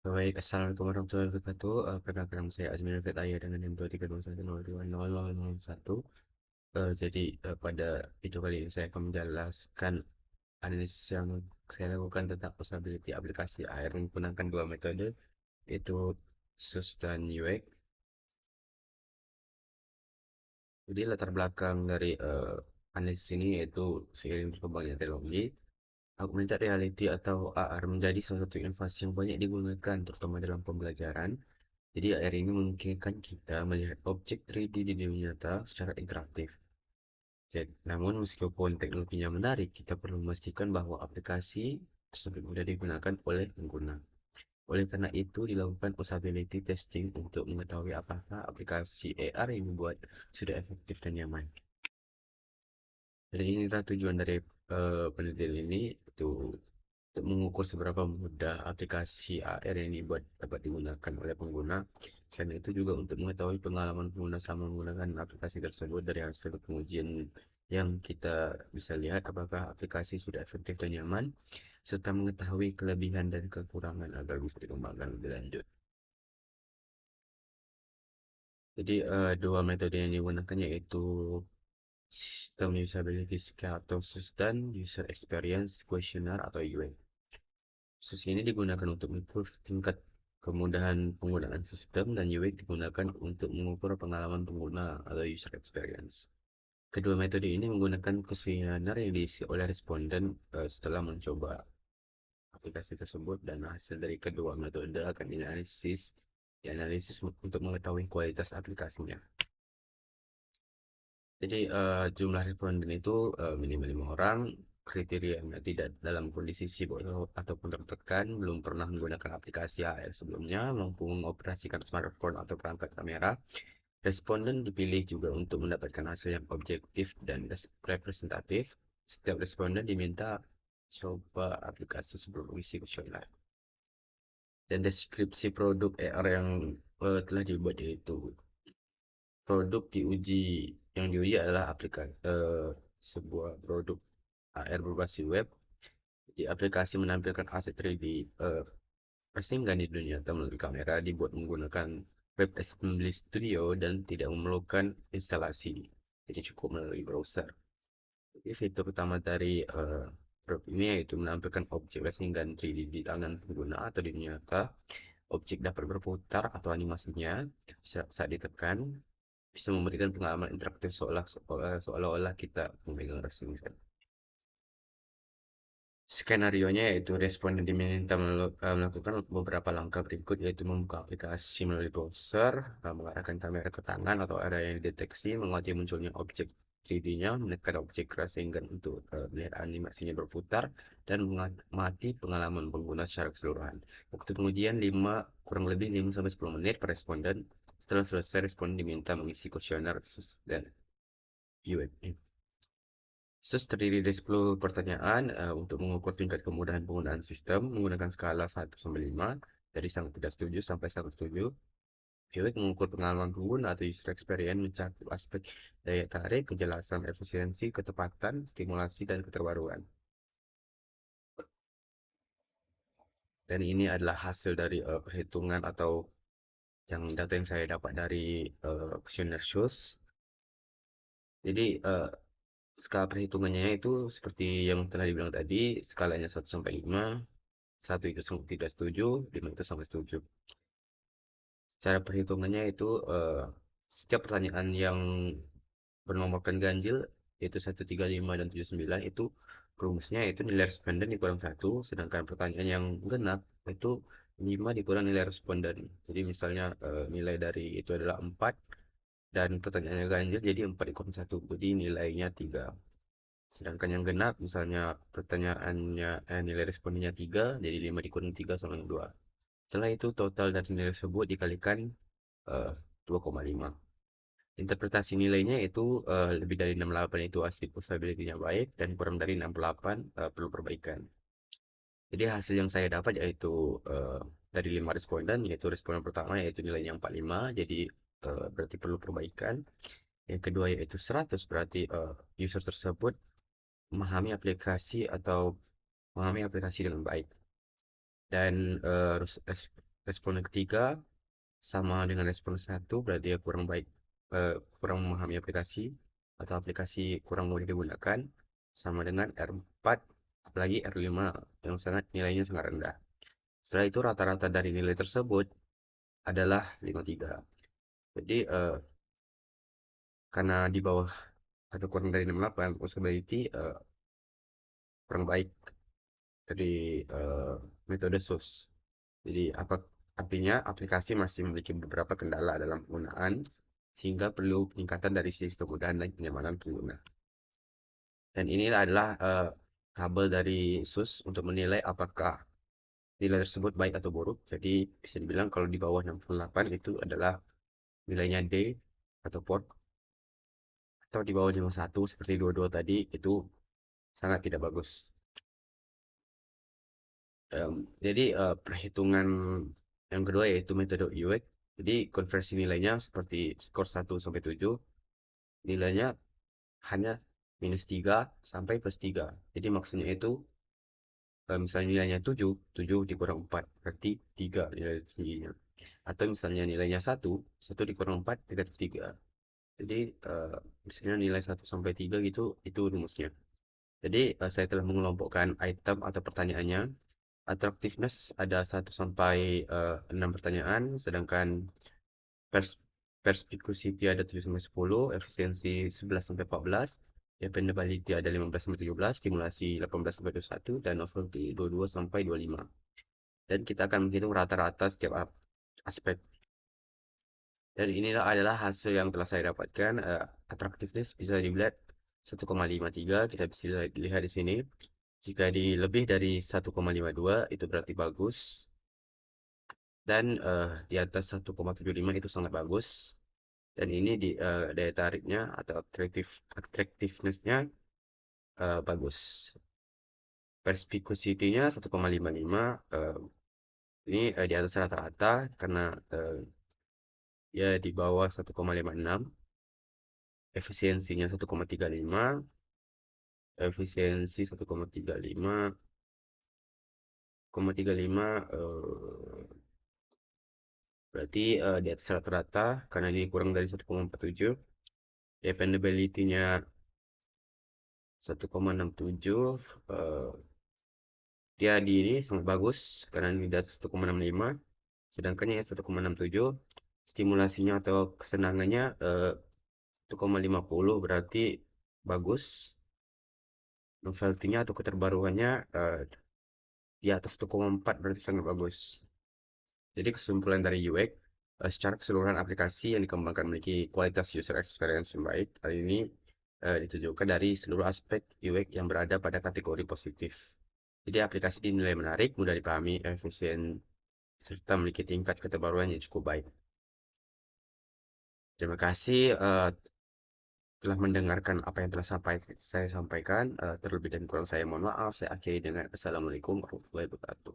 Baik, assalamualaikum warahmatullahi wabarakatuh. Perkenalkan nama saya Azmi Rafid Ayah dengan NIM 2321020001. Pada video kali ini saya akan menjelaskan analisis yang saya lakukan tentang usability aplikasi AR menggunakan dua metode, yaitu SUS dan UX. Jadi latar belakang dari analisis ini yaitu seiring berkembangnya teknologi, augmented reality atau AR menjadi salah satu inovasi yang banyak digunakan terutama dalam pembelajaran. Jadi AR ini memungkinkan kita melihat objek 3D di dunia nyata secara interaktif. Namun meskipun teknologinya menarik, kita perlu memastikan bahwa aplikasi tersebut mudah digunakan oleh pengguna. Oleh karena itu, dilakukan usability testing untuk mengetahui apakah aplikasi AR yang dibuat sudah efektif dan nyaman. Jadi inilah tujuan dari penelitian ini, itu untuk mengukur seberapa mudah aplikasi AR yang dibuat dapat digunakan oleh pengguna. Selain itu juga untuk mengetahui pengalaman pengguna selama menggunakan aplikasi tersebut. Dari hasil pengujian yang kita bisa lihat apakah aplikasi sudah efektif dan nyaman, serta mengetahui kelebihan dan kekurangan agar bisa dikembangkan lebih lanjut. Jadi dua metode yang digunakan yaitu sistem usability scale atau SUS dan user experience questionnaire atau UX. SUS ini digunakan untuk mengukur tingkat kemudahan penggunaan sistem, dan UX digunakan untuk mengukur pengalaman pengguna atau user experience. Kedua metode ini menggunakan kuesioner yang diisi oleh responden setelah mencoba aplikasi tersebut, dan hasil dari kedua metode akan dianalisis untuk mengetahui kualitas aplikasinya. Jadi jumlah responden itu minimal 5 orang. Kriterianya tidak dalam kondisi sibuk ataupun tertekan, belum pernah menggunakan aplikasi AR sebelumnya, mampu mengoperasikan smartphone atau perangkat kamera. Responden dipilih juga untuk mendapatkan hasil yang objektif dan representatif. Setiap responden diminta coba aplikasi sebelum mengisi kuesioner. Dan deskripsi produk AR yang telah dibuat yaitu produk yang diuji adalah sebuah produk AR berbasis web. Di aplikasi menampilkan aset 3D persinggahan di dunia nyata melalui kamera, dibuat menggunakan Web Assembly Studio dan tidak memerlukan instalasi. Jadi cukup melalui browser. Jadi fitur utama dari produk ini yaitu menampilkan objek persinggahan 3D di tangan pengguna atau di dunia nyata. Objek dapat berputar atau animasinya saat ditekan, bisa memberikan pengalaman interaktif seolah-olah kita memegang resin. Skenarionya yaitu responden diminta melakukan beberapa langkah berikut, yaitu membuka aplikasi melalui browser, mengarahkan kamera ke tangan atau area yang dideteksi, mengamati munculnya objek 3D-nya, menekan objek sehingga untuk melihat animasinya berputar, dan mengamati pengalaman pengguna secara keseluruhan. Waktu pengujian kurang lebih 5-10 menit per responden. Setelah selesai, responden diminta mengisi kuesioner dan UX. SUS terdiri dari 10 pertanyaan untuk mengukur tingkat kemudahan penggunaan sistem menggunakan skala 1-5, dari sangat tidak setuju sampai sangat setuju. UX mengukur pengalaman pengguna atau user experience, mencakup aspek daya tarik, kejelasan, efisiensi, ketepatan, stimulasi, dan keterbaruan. Dan ini adalah hasil dari perhitungan atau data yang saya dapat dari kuesioner SUS. Jadi skala perhitungannya itu seperti yang telah dibilang tadi, skalanya 1-5. 1 itu sangat tidak setuju, 5 itu sangat setuju. Cara perhitungannya itu setiap pertanyaan yang bernomorkan ganjil, yaitu 1, 3, 5, dan 7, 9, itu rumusnya itu nilai responden dikurang 1, sedangkan pertanyaan yang genap itu 5 dikurang nilai responden. Jadi misalnya nilai dari itu adalah 4, dan pertanyaannya ganjil jadi 4 dikurang 1, jadi nilainya 3. Sedangkan yang genap misalnya pertanyaannya nilai respondennya 3, jadi 5 dikurang 3 sama 2. Setelah itu total dari nilai tersebut dikalikan 2,5. Interpretasi nilainya itu lebih dari 68 itu usability-nya baik, dan kurang dari 68 perlu perbaikan. Jadi hasil yang saya dapat yaitu dari 5 responden, yaitu responden pertama yaitu nilainya 45, jadi berarti perlu perbaikan. Yang kedua yaitu 100, berarti user tersebut memahami aplikasi dengan baik. Dan respon yang ketiga sama dengan respon satu, berarti dia kurang baik, kurang memahami aplikasi atau aplikasi kurang mudah digunakan, sama dengan R4, apalagi R5 yang nilainya sangat rendah. Setelah itu rata-rata dari nilai tersebut adalah 53. Jadi karena di bawah atau kurang dari 68, usability kurang baik dari metode SUS. Jadi apa artinya aplikasi masih memiliki beberapa kendala dalam penggunaan sehingga perlu peningkatan dari sisi kemudahan dan kenyamanan pengguna. Dan ini adalah tabel dari SUS untuk menilai apakah nilai tersebut baik atau buruk. Jadi bisa dibilang kalau di bawah 68 itu adalah nilainya D atau poor, atau di bawah 51 seperti 22 tadi itu sangat tidak bagus. Jadi perhitungan yang kedua yaitu metode UX. Jadi konversi nilainya seperti skor 1 sampai 7, nilainya hanya -3 sampai +3. Jadi maksudnya itu misalnya nilainya 7, 7 dikurang 4 berarti 3 nilai tingginya. Atau misalnya nilainya 1, 1 dikurang 4 -3. Jadi misalnya nilai 1 sampai 3 gitu, itu rumusnya. Jadi saya telah mengelompokkan item atau pertanyaannya. Attractiveness ada 1 sampai 6 pertanyaan, sedangkan pers perspicacity ada 7 sampai 10, efisiensi 11 sampai 14, dependability ada 15 sampai 17, stimulasi 18 sampai 21, dan novelty 22 sampai 25. Dan kita akan menghitung rata-rata setiap aspek. Dan inilah adalah hasil yang telah saya dapatkan. Attractiveness bisa dilihat 1,53, kita bisa lihat di sini. Jika lebih dari 1,52 itu berarti bagus, dan di atas 1,75 itu sangat bagus. Dan ini daya tariknya atau attractiveness-nya bagus. Perspicacity-nya 1,55, ini di atas rata-rata karena ya di bawah 1,56. Efisiensinya 1,35, efisiensi 1,35 berarti di atas rata-rata karena ini kurang dari 1,47. Dependability-nya 1,67, dia di ini sangat bagus karena ini di atas 1,65, sedangkan ini 1,67. Stimulasinya atau kesenangannya 1,50 berarti bagus. Novelty-nya atau keterbaruannya di atas 1,4 berarti sangat bagus. Jadi kesimpulan dari UX, secara keseluruhan aplikasi yang dikembangkan memiliki kualitas user experience yang baik. Hal ini ditunjukkan dari seluruh aspek UX yang berada pada kategori positif. Jadi aplikasi dinilai menarik, mudah dipahami, efisien, serta memiliki tingkat keterbaruan yang cukup baik. Terima kasih telah mendengarkan apa yang telah saya sampaikan. Terlebih dan kurang saya mohon maaf. Saya akhiri dengan Assalamualaikum warahmatullahi wabarakatuh.